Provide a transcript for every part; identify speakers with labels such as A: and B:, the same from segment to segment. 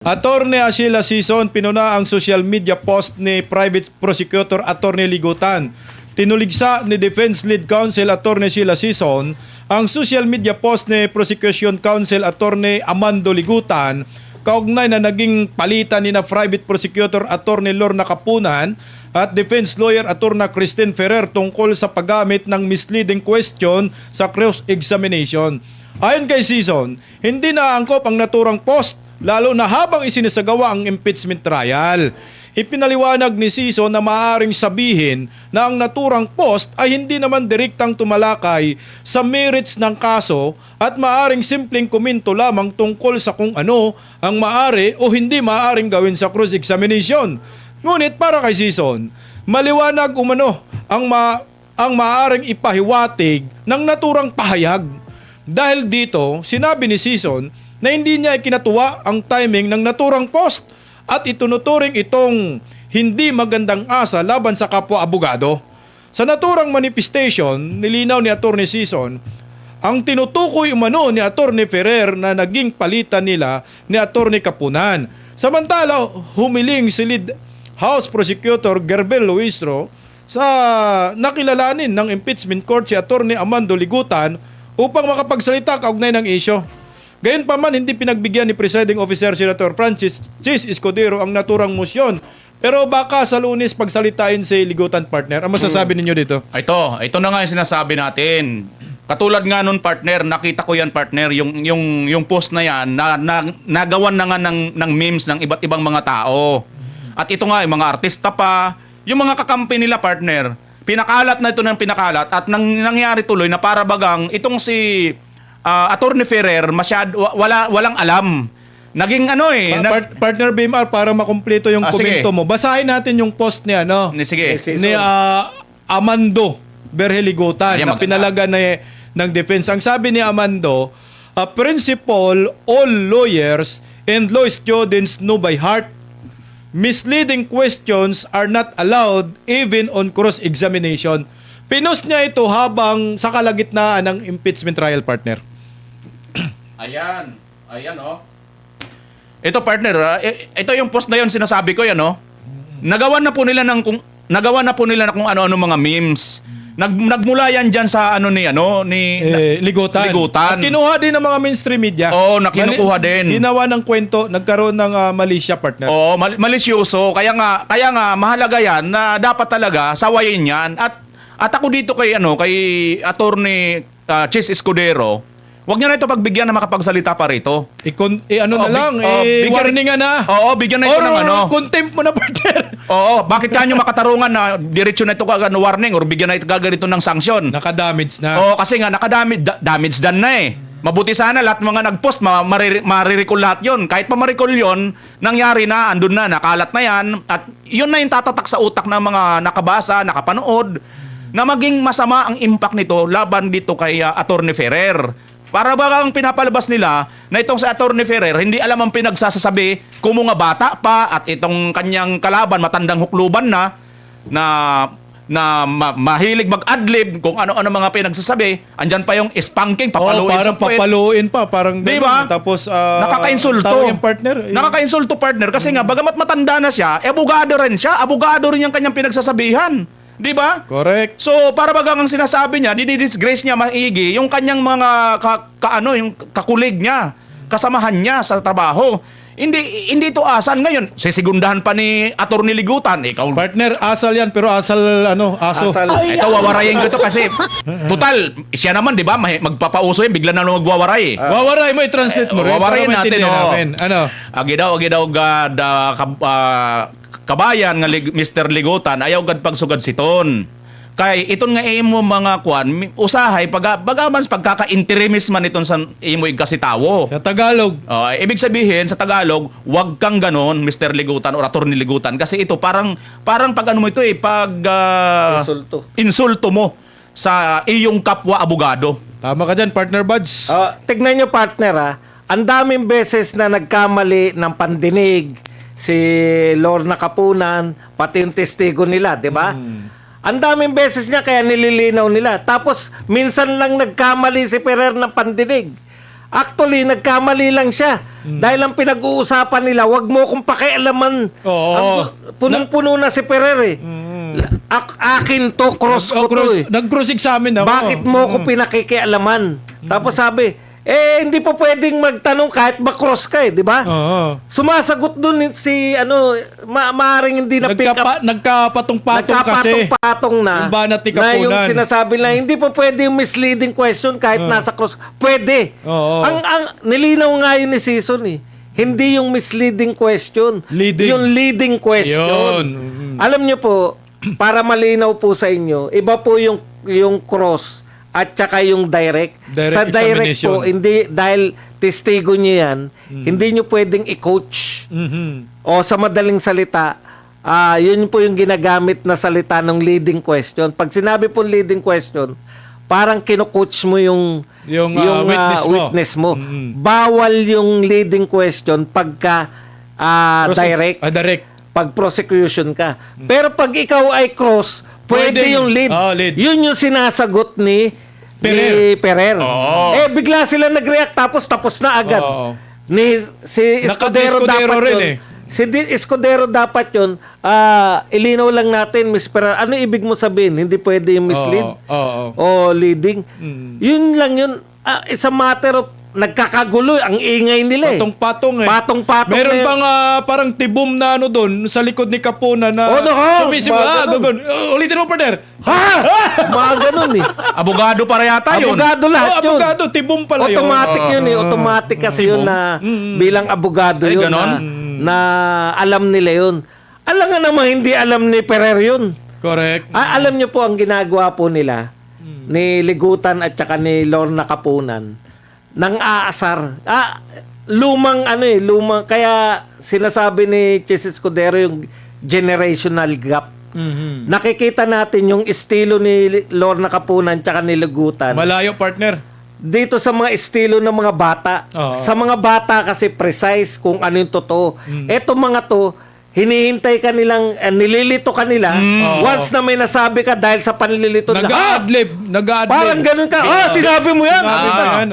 A: Attorney Sheila Sison pinuna ang social media post ni Private Prosecutor Attorney Ligutan. Tinuligsa ni Defense Lead Counsel Attorney Sheila Sison ang social media post ni Prosecution Counsel Attorney Amando Ligutan kaugnay na naging palitan ni na Private Prosecutor Attorney Lorna Kapunan at Defense Lawyer Attorney Christine Ferrer tungkol sa paggamit ng misleading question sa cross-examination. Ayon kay Sison, hindi na angkop ang naturang post lalo na habang isinasagawa ang impeachment trial. Ipinaliwanag ni Sison na maaaring sabihin na ang naturang post ay hindi naman direktang tumalakay sa merits ng kaso at maaaring simpleng komento lamang tungkol sa kung ano ang maaari o hindi maaaring gawin sa cross-examination. Ngunit para kay Sison, maliwanag umano ang maaaring ipahiwatig ng naturang pahayag. Dahil dito, sinabi ni Sison na hindi niya ikinatuwa ang timing ng naturang post at itunuturing itong hindi magandang asa laban sa kapwa-abogado. Sa naturang manifestation, nilinaw ni Attorney Sison, ang tinutukoy umano ni Attorney Ferrer na naging palitan nila ni Attorney Kapunan. Samantala, humiling si Lead House Prosecutor Gerbel Luistro sa nakilalanin ng impeachment court si Attorney Amando Ligutan upang makapagsalita kaugnay ng isyo. Gayunpaman, hindi pinagbigyan ni Presiding Officer Senator Francis Chis Escudero ang naturang motion. Pero baka sa Lunes pagsalitain si Ligutan, partner. Ang masasabi ninyo dito?
B: Ito na nga yung sinasabi natin. Katulad nga nun, partner, nakita ko yan, partner, yung post na yan, nagawan na nga ng memes ng iba't ibang mga tao. At ito nga, yung mga artista pa, yung mga kakampi nila, partner, pinakalat na ito ng pinakalat at nangyari tuloy na para bagang itong si Attorney Ferrer walang alam. Naging
A: Partner BMR, para makumpleto yung komento mo. Basahin natin yung post ni ni Amando Berheligutan na pinalaga ng defense. Ang sabi ni Amando, principle all lawyers and law students know by heart. Misleading questions are not allowed even on cross-examination. Pinost niya ito habang sa kalagitnaan ng impeachment trial, partner.
B: Ayan Ito, partner, ito yung post na yon sinasabi ko yan, Nagawa na po nila ng kung ano-ano mga memes. Nagmula yan diyan sa Ligutan.
A: At kinuha din ng mga mainstream media.
B: Oo, nakinukuha din.
A: Ginawa ng kwento, nagkaroon ng malisya, partner.
B: Oo, malisyoso. Kaya nga mahalaga yan na dapat talaga sawayin yan. At ako dito kay Attorney Chis Escudero, wag niyo na ito pagbigyan na makapagsalita pa rito.
A: Warningan na.
B: Oo, bigyan na ito ng
A: contempt mo na, partner.
B: Oo, bakit kanyo makatarungan na diretsyo na ito warning or bigyan na ito gaganito ng sanksyon?
A: Nakadamage na.
B: Oo, kasi nga damage done na eh. Mabuti sana lahat mga nag-post, mariricall lahat yun. Kahit pa maricall yun, nangyari na, andun na, nakalat na yan. At yun na yung tatatak sa utak ng mga nakabasa, nakapanood, na maging masama ang impact nito laban dito kay Attorney Ferrer. Para bagang pinapalabas nila na itong si Attorney Ferrer, hindi alam ang pinagsasabi kung mga bata pa at itong kanyang kalaban, matandang hukluban na mahilig mag-adlib kung ano-ano mga pinagsasabi. Andyan pa yung spanking, papaluin
A: parang
B: sa puwet.
A: papaluin pa, parang
B: diba?
A: Tapos
B: nakaka-insulto.
A: Partner.
B: Nakaka-insulto, partner, kasi nga bagamat matanda na siya, abogado rin siya, abogado rin yung kanyang pinagsasabihan. Di ba?
A: Correct.
B: So, para bagang ang sinasabi niya, didi-disgrace niya maigi yung kanyang mga yung kakulig niya, kasamahan niya sa trabaho. Hindi ito asal ngayon. Sisegundahan pa ni Attorney Ligutan. Ikaw,
A: partner, asal yan, pero aso.
B: Ito, wawarayin ko ito kasi, total, siya naman, di ba, magpapauso yan, bigla na magwawaray.
A: Wawaray mo, i-translate mo rin.
B: Wawarayin natin,
A: Ano?
B: Agidaw, kabayan nga Mr. Ligutan ayaw gad pagsugad siton. Kay iton nga imo mga kwan usahay bagaman pagkaka-interimis man iton sa imo kasitawo.
A: Sa Tagalog.
B: Ibig sabihin sa Tagalog, wag kang ganon Mr. Ligutan o Attorney Ligutan kasi ito parang pag ano mo ito insulto mo sa iyong kapwa abogado.
A: Tama ka dyan, partner Buds.
C: Tignan nyo, partner, ang daming beses na nagkamali ng pandinig si Lorna Kapunan, pati yung testigo nila, di ba? Ang daming beses niya kaya nililinaw nila. Tapos minsan lang nagkamali si Ferrer ng pandinig. Actually, nagkamali lang siya. Dahil ang pinag-uusapan nila, wag mo akong pakialaman.
A: Oo.
C: Punong-puno na si Ferrer eh. Akin to, cross ko to eh.
A: Nag-cross-examine ako.
C: Bakit mo ako pinakikialaman? Tapos sabi, hindi pa pwedeng magtanong kahit ba-cross ka eh, di ba?
A: Oo.
C: Sumasagot dun si, maaaring hindi na pick up.
A: Nagkapatong-patong kasi.
C: Nagkapatong-patong na.
A: Yung banat ni
C: na yung
A: Kapunan.
C: sinasabi na hindi pa pwede yung misleading question kahit nasa cross. Pwede.
A: Oo.
C: Ang nilinaw nga yun ni Season eh. Hindi yung misleading question.
A: Leading.
C: Yung leading question.
A: Yun.
C: Alam nyo po, para malinaw po sa inyo, iba po yung cross at saka yung direct.
A: Direct
C: Sa direct
A: examination.
C: po, hindi, dahil testigo nyo yan, hindi nyo pwedeng i-coach.
A: Mhm.
C: O sa madaling salita, yun po yung ginagamit na salita ng leading question. Pag sinabi po leading question, parang kino-coach mo yung witness mo.
A: Mhm.
C: Bawal yung leading question pagka direct,
A: Direct.
C: pag prosecution ka. Pero pag ikaw ay cross, pwede
A: Pwede.
C: yung lead.
A: Lead.
C: Yun yung sinasagot ni Ferrer.
B: Oo.
C: Bigla sila nag-react tapos na agad.
A: Oo.
C: Si Escudero
A: Naka-Escudero
C: dapat
A: rin
C: yun.
A: eh.
C: Si Escudero dapat yun. Ilinaw lang natin, Miss Ferrer. Ano ibig mo sabihin? Hindi pwede yung mislead?
A: Oo.
C: O leading? Yun lang yun. It's a matter of nagkakagulo. Ang ingay nila eh.
A: Patong-patong eh.
C: Patong-patong
A: Meron
C: na yun.
A: pang parang tibom na doon sa likod ni Kapuna na sumisip.
C: mga ganun.
A: Ulitin mo, partner.
C: Mga ganun eh.
B: Abogado para yata yun.
C: Abogado lahat yun.
A: Abogado, tibom pala yun.
C: Automatic yun eh. Automatic kasi yun na bilang abogado
B: Ay,
C: yun
B: ganon?
C: na alam nila yun. Alam nga naman hindi alam ni Ferrer yun.
A: Correct.
C: Alam niyo po ang ginagawa po nila ni Ligutan at saka ni Lorna Kapunan nang aasar. Lumang kaya sinasabi ni Chis Escudero yung generational gap.
A: Mhm.
C: Nakikita natin yung estilo ni Lorna Kapunan at saka ni Ligutan.
A: Malayo, partner.
C: Dito sa mga estilo ng mga bata.
A: Oo.
C: Sa mga bata kasi precise kung ano yung totoo. Eto mga to, hinihintay ka nilang, nililito ka nila. Once na may nasabi ka dahil sa panlilito nila,
A: Nag-adlib.
C: parang ganun ka. Sinabi mo yan.
A: Sinabi mo yan,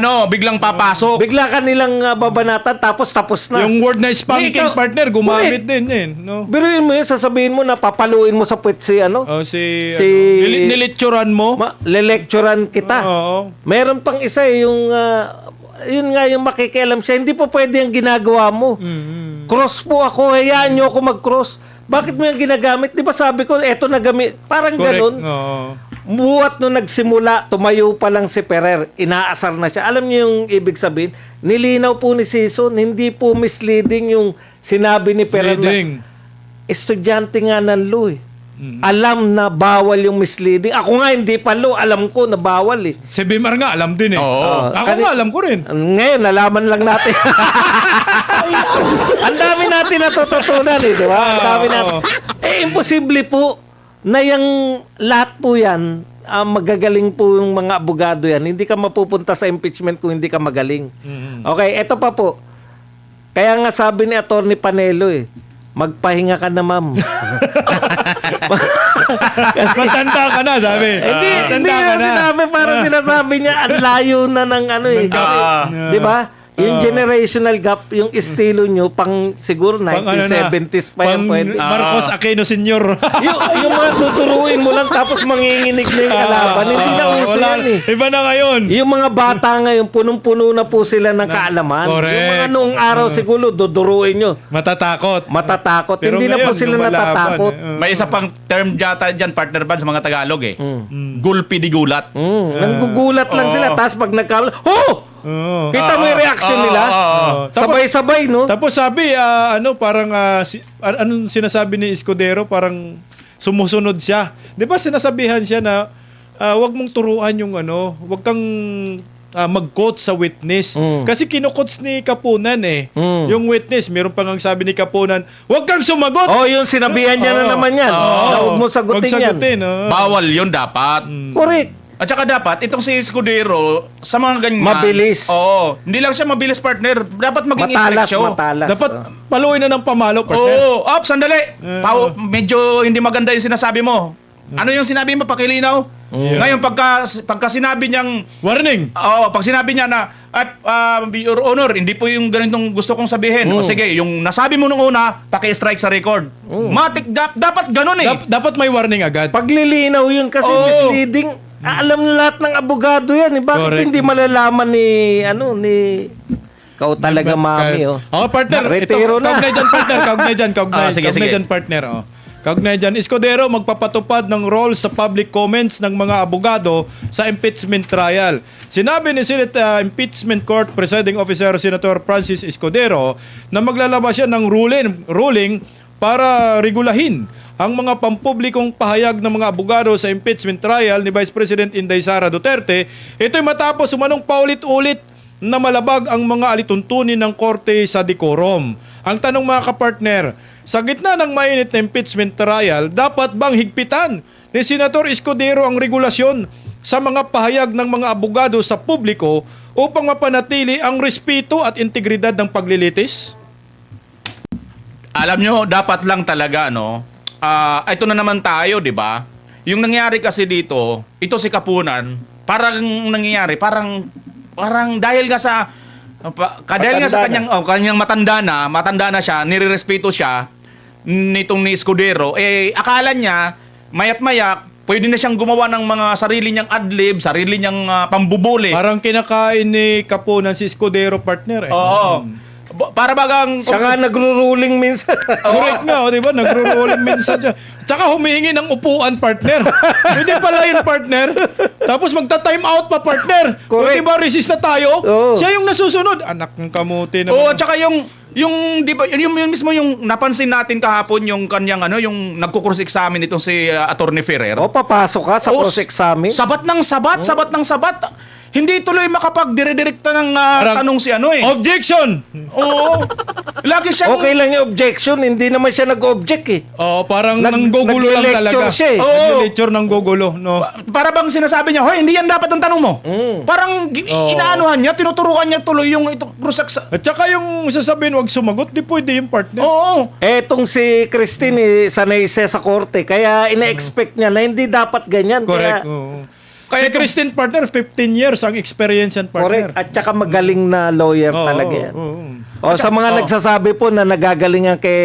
A: oo.
B: Biglang papasok.
C: Bigla ka nilang babanatan tapos na.
A: Yung word na spanking,
C: Ikaw-
A: partner, gumamit
C: Correct.
A: din yun. No?
C: Biruin mo yun, sasabihin mo na papaluin mo sa puwet si
A: Nilitsuran mo.
C: lelecturean kita.
A: Oo.
C: Meron pang isa yung yun nga yung makikialam siya. Hindi po pwede ang ginagawa mo. Cross po ako, hayaan nyo ako mag-cross. Bakit mo yung ginagamit? Di ba sabi ko, eto na gamit. Parang
A: Correct.
C: ganun.
A: Oo.
C: Buwat nung nagsimula, tumayo pa lang si Ferrer, inaasar na siya. Alam niyo yung ibig sabihin? Nilinaw po ni Season, hindi po misleading yung sinabi ni Ferrer
A: Leading.
C: na estudyante nga ng law eh. Alam na bawal yung misleading. Ako nga hindi pa law, alam ko na bawal eh.
A: Si Bimar nga, alam din eh.
B: Oo.
A: Ako nga, alam ko rin.
C: Ngayon, nalaman lang natin. Ang dami natin natututunan eh, di ba? Ang dami natin. Imposible po na yung lahat po yan, magagaling po yung mga abogado yan. Hindi ka mapupunta sa impeachment kung hindi ka magaling. Okay, eto pa po. Kaya nga sabi ni Attorney Panelo eh, magpahinga ka na, ma'am.
A: Matanda ka na, sabi.
C: Hindi
A: Matanda ka
C: na
A: na.
C: sinabi, parang sinasabi niya, ang layo na ng ano eh. Di ba? Yung generational gap, yung estilo nyo, pang siguro 1970s pa yan pwede.
A: Marcos Aquino Sr.
C: yung mga tuturuin mo lang tapos manginginig na yung kalaban. Hindi na uso yan eh.
A: Iba na ngayon.
C: Yung mga bata ngayon, punong-puno na po sila ng kaalaman.
A: Correct.
C: Yung mga noong araw siguro, duduruin nyo.
A: Matatakot.
C: Matatakot.
A: Pero
C: Hindi na po
A: ngayon,
C: sila
A: lumalaban
C: natatakot.
A: eh.
B: May isa pang term dyan, partner ba, sa mga Tagalog eh. Gulpi di gulat.
C: Nanggugulat lang sila. Tapos pag nagkamali,
A: Oo.
C: kita mo yung reaction nila? Sabay-sabay, no?
A: Tapos sabi, parang, anong sinasabi ni Escudero, parang sumusunod siya. Di ba sinasabihan siya na, wag mong turuan yung wag kang mag-coach sa witness. Kasi kino-coach ni Kapunan eh. Yung witness, meron pang ang sabi ni Kapunan, wag kang sumagot!
C: Yung sinabihan niya na naman yan. Na huwag mo sagutin
A: Wag
C: yan.
A: sagutin,
B: Bawal yun dapat.
C: Correct.
B: At saka dapat, itong si Escudero, sa mga ganyan.
C: Mabilis.
B: Oo. Hindi lang siya mabilis, partner. Dapat maging
C: Matalas.
B: instruction.
A: Dapat paluin na ng pamalo, partner.
B: Oo. Sandali. Medyo hindi maganda yung sinasabi mo. Ano yung sinabi mo? Pakilinaw. Ngayon, pagka sinabi niyang,
A: Warning.
B: pag sinabi niya na, Your Honor, hindi po yung ganitong gusto kong sabihin. O sige, yung nasabi mo nung una, paki-strike sa record. Dapat ganun eh.
A: Dapat may warning agad.
C: Paglilinaw yun kasi
B: Oo.
C: misleading. Alam na lahat ng abogado yan. Eh. Bakit
A: Correct.
C: hindi malalaman ni ikaw talaga, mami, oh.
A: Okay, partner.
C: Retiro na.
A: Kaugnay dyan, partner. Kaugnay dyan, kaugnay.
B: Sige,
A: Kaugnay
B: sige.
A: dyan, partner. Kaugnay dyan. Escudero magpapatupad ng role sa public comments ng mga abogado sa impeachment trial. Sinabi ni Senate Impeachment Court Presiding Officer Senator Francis Escudero na maglalabas siya ng ruling para regulahin ang mga pampublikong pahayag ng mga abogado sa impeachment trial ni Vice President Inday Sara Duterte. Ito'y matapos umanong paulit-ulit na malabag ang mga alituntunin ng korte sa decorum. Ang tanong mga kapartner, sa gitna ng mainit na impeachment trial, dapat bang higpitan ni Senator Escudero ang regulasyon sa mga pahayag ng mga abogado sa publiko upang mapanatili ang respeto at integridad ng paglilitis?
B: Alam nyo, dapat lang talaga, ito na naman tayo, di ba? Yung nangyari kasi dito, ito si Kapunan, parang nangyayari, parang dahil nga sa dahil nga sa kanyang matanda na siya, nirerespeto siya nitong ni Escudero, akala niya mayat-maya pwede na siyang gumawa ng mga sarili niyang adlib, sarili niyang pambubuli.
A: Parang kinakain ni Kapunan si Escudero, partner.
B: Oo. Para bagang
C: Siya nga nagro-ruling minsan.
A: Correct nga, di ba? Nagro-rolling minsan siya. Tsaka humihingi ng upuan, partner. Hindi pala yun, partner. Tapos magta-time out pa, partner.
C: Correct.
A: Di ba, resist na tayo?
C: Oo.
A: Siya yung nasusunod. Anak ng kamuti naman.
B: Oo, tsaka yung di ba yung mismo yung napansin natin kahapon yung kanyang yung nagko-cross examine itong si Attorney Ferrer.
C: O, papasok ka sa
B: Oo,
C: cross-examine.
B: Sabat ng sabat. Hindi tuloy makapag-dire-direkta ng tanong si
A: Objection!
B: Oo. Lagi siyang
C: Okay lang yung objection. Hindi naman siya nag-object eh.
A: Oo, parang nanggugulo lang
C: nagle-lecture
A: talaga.
C: siya eh.
B: Oo.
A: Nagle-lecture ng gugulo, no?
B: para bang sinasabi niya, "Hoy, hindi yan dapat ang tanong mo." Parang inaanuhan niya, tinuturuan niya tuloy yung cross
A: At saka yung sasabihin, wag sumagot, di pwede yung partner.
B: Oo.
C: Etong si Christine, sanay siya sa korte. Kaya ina-expect niya na hindi dapat ganyan.
A: Correct.
C: Kaya,
A: Oo. Kaya Christine, partner, 15 years ang experience yan, partner.
C: correct. At saka magaling na lawyer
A: Oo,
C: talaga yan.
A: oo.
C: O sa mga nagsasabi po na nagagalingan kay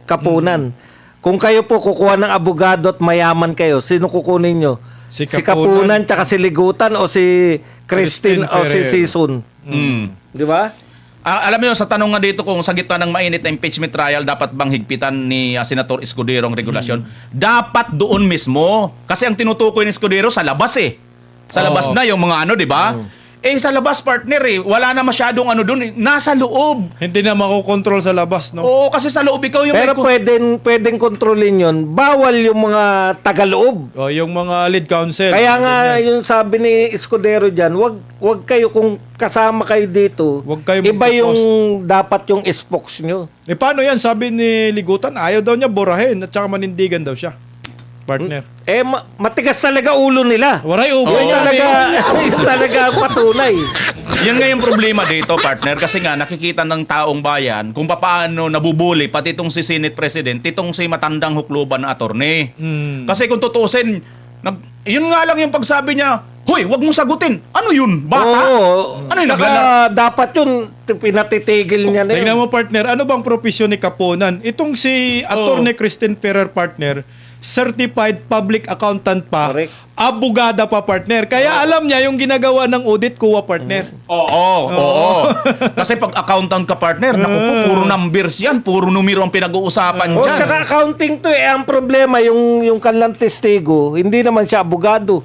C: Kapunan, kung kayo po kukuha ng abogado at mayaman kayo, sino kukunin nyo?
A: Si
C: Si
A: Kapunan,
C: Kapunan, tsaka si Ligutan o si Christine o si
A: Ferrer.
C: Sison? Di ba?
B: Alam mo sa tanong nga dito kung sa gitna ng mainit na impeachment trial, dapat bang higpitan ni Senator Escudero ang regulasyon? Dapat doon mismo. Kasi ang tinutukoy ni Escudero sa labas eh. Sa labas na yung mga di ba? Sa labas, partner wala na masyadong doon nasa loob.
A: Hindi na makokontrol sa labas, no?
B: Oo, kasi sa loob ikaw yung
C: Pero
B: may...
C: pwedeng kontrolin yun. Bawal yung mga tagaloob.
A: O, yung mga lead counsel.
C: Kaya nga
A: ganyan.
C: yung sabi ni Escudero dyan, wag kayo kung kasama kayo dito.
A: Wag kayo
C: iba
A: magpo-post.
C: yung dapat yung spokes nyo.
A: Paano yan? Sabi ni Ligutan, ayaw daw niya burahin at saka manindigan daw siya. Partner.
C: Matigas talaga ulo nila.
A: Waray ubo.
C: Yun talaga ang patunay.
B: Yan nga yung problema dito, partner. Kasi nga, nakikita ng taong bayan kung paano nabubuli, pati itong si Senate President, itong si matandang hukluban na attorney. Kasi kung tutusin, yun nga lang yung pagsabi niya, "Hoy, wag mong sagutin." Ano yun? Bata?
C: Oo.
B: Ano yun?
C: Saka dapat yun, pinatitigil niya na yun.
A: Tingnan mo, partner, ano bang profesyon ni Kapunan? Itong si Attorney Christine Ferrer, partner, certified public accountant pa,
C: Correct.
A: abogada pa, partner. Kaya alam niya yung ginagawa ng audit kuha, partner.
B: Oo. Kasi pag accountant ka, partner, naku po, puro numbers yan, puro numero ang pinag-uusapan
C: O,
B: dyan.
C: tsaka accounting to ang problema, yung kanilang testigo, hindi naman siya abogado.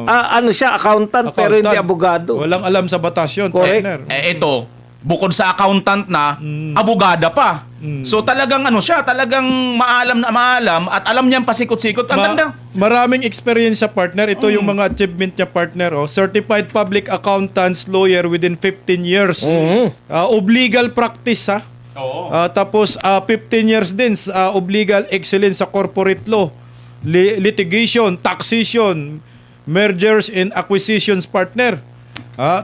C: Ano siya, accountant, pero hindi abogado.
A: Walang alam sa batas yun,
C: Correct.
A: partner.
B: Ito, bukod sa accountant na, abogada pa. So talagang talagang maalam at alam niyang pasikot-sikot. Ang ganda.
A: Maraming experience sa partner. Ito yung mga achievement niya, partner. Certified Public Accountants Lawyer within 15 years. Of legal practice, ha?
B: Oo.
A: Tapos 15 years din of legal excellence sa corporate law, litigation, taxation, mergers and acquisitions, partner.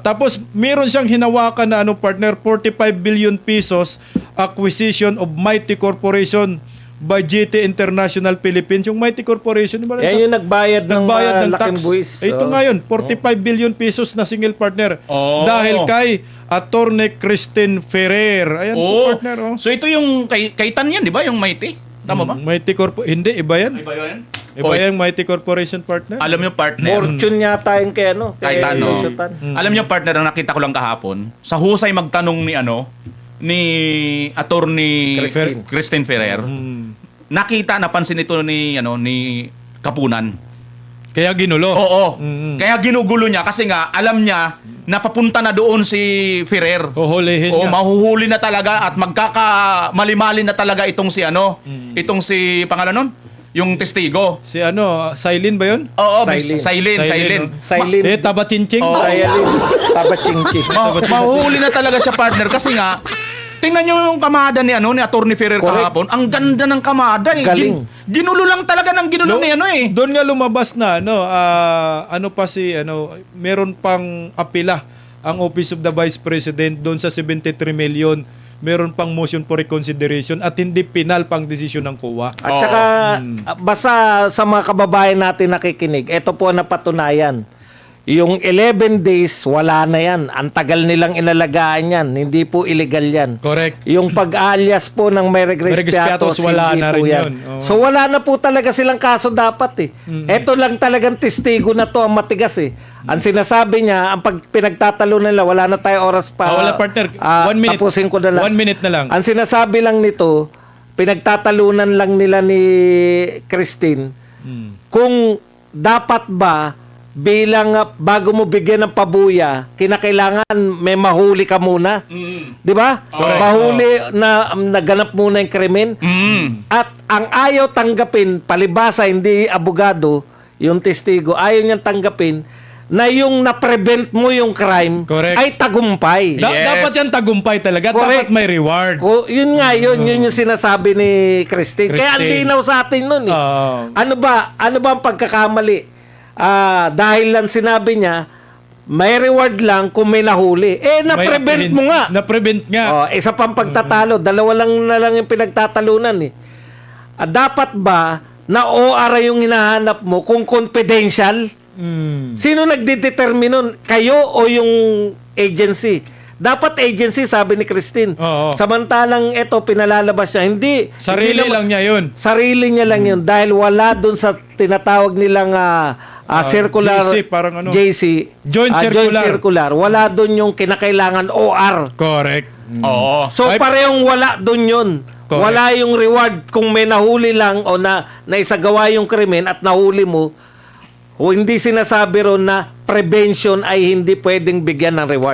A: Tapos meron siyang hinawakan na partner, 45 billion pesos acquisition of mighty corporation by GT International Philippines, yung Mighty Corporation. Diba,
C: Yan yung nagbayad ng
A: tax.
C: laking buwis.
A: Ito nga yun, 45 billion pesos na single partner.
B: Oh.
A: Dahil kay Attorney Christine Ferrer. Ayan po,
B: Oo.
A: partner. Oh.
B: So ito yung kaitan yan, di ba? Yung Mighty. Tama ba?
A: Mighty Hindi, iba yan.
B: Iba yun?
A: Iba yung Mighty Corporation partner.
B: Alam niyo partner.
C: Fortune yata yung kay ano.
B: Kahit ano.
C: Lusutan.
B: Alam niyo partner, ang nakita ko lang kahapon, sa husay magtanong ni Attorney Christine Ferrer, napansin ito ni Kapunan.
A: Kaya ginulo.
B: Oo. Kaya ginugulo niya kasi nga alam niya na papunta na doon si Ferrer.
A: Huhulihin
B: Oo,
A: nga.
B: mahuhuli na talaga at magkakamali-mali na talaga itong si pangalan nun? Yung testigo.
A: Si Silene ba yun?
B: Oo,
C: Silene.
B: Silene.
C: Silene.
A: Tabatinching.
B: Oo.
C: Sayalin. Tabachingki.
B: Mahuhuli na talaga siya partner kasi nga tingnan niyo yung kamada ni Attorney Ferrer
C: Correct.
B: kahapon. Ang ganda ng kamada eh.
C: Galing.
B: Ginulo lang talaga ng ginulo ni eh.
A: Doon nga lumabas na meron pang apila ang Office of the Vice President doon sa 73 million. Meron pang motion for reconsideration at hindi penal pang desisyon ng COA.
C: At saka, basta sa mga kababayan natin nakikinig, ito po ang napatunayan. Yung 11 days, wala na yan. Ang tagal nilang inalagaan yan. Hindi po illegal yan.
A: Correct.
C: Yung pag-alias po ng may regrespiatos,
A: wala
C: hindi
A: na
C: po
A: rin
C: yan.
A: yun. Oo.
C: So wala na po talaga silang kaso dapat Ito lang talagang testigo na to ang matigas Ang sinasabi niya, ang pinagtatalo nila, wala na tayo oras pa.
A: Wala partner. 1 minute.
C: Tapusin ko na lang.
A: 1 minute na lang.
C: Ang sinasabi lang nito, pinagtatalunan lang nila ni Christine kung dapat ba bilang bago mo bigyan ng pabuya, kinakailangan may mahuli ka muna. 'Di ba? Mahuli na naganap muna yung krimen. At ang ayaw tanggapin, palibasa hindi abogado, yung testigo, ayaw niyang tanggapin na yung na-prevent mo yung crime
A: Correct.
C: ay tagumpay.
B: Yes.
A: Dapat yan tagumpay talaga.
C: Correct.
A: Dapat may reward.
C: Yun nga yun yung sinasabi ni Christine. Kaya ang
A: Christine.
C: linaw sa atin nun
A: Oo.
C: Ano ba ang pagkakamali? Dahil lang sinabi niya, may reward lang kung may nahuli. Na-prevent mo nga.
A: Na-prevent nga.
C: Isa pang pagtatalo. Dalawa lang na lang yung pinagtatalunan dapat ba na OR yung hinahanap mo kung confidential? Sino nagdedetermine nun? Kayo o yung agency? Dapat agency, sabi ni Christine.
A: Oo.
C: Samantalang ito, pinalalabas niya. Hindi.
A: Sarili
C: hindi
A: lang niya yun.
C: Sarili niya lang yun. Dahil wala dun sa tinatawag nilang circular
A: JC, parang
C: JC.
A: Joint circular.
C: Wala dun yung kinakailangan OR.
A: Correct.
B: Oo.
C: So parehong wala dun yun.
A: Correct.
C: Wala yung reward kung may nahuli lang o naisagawa yung krimen at nahuli mo. O hindi sinasabi ron na prevention ay hindi pwedeng bigyan ng reward.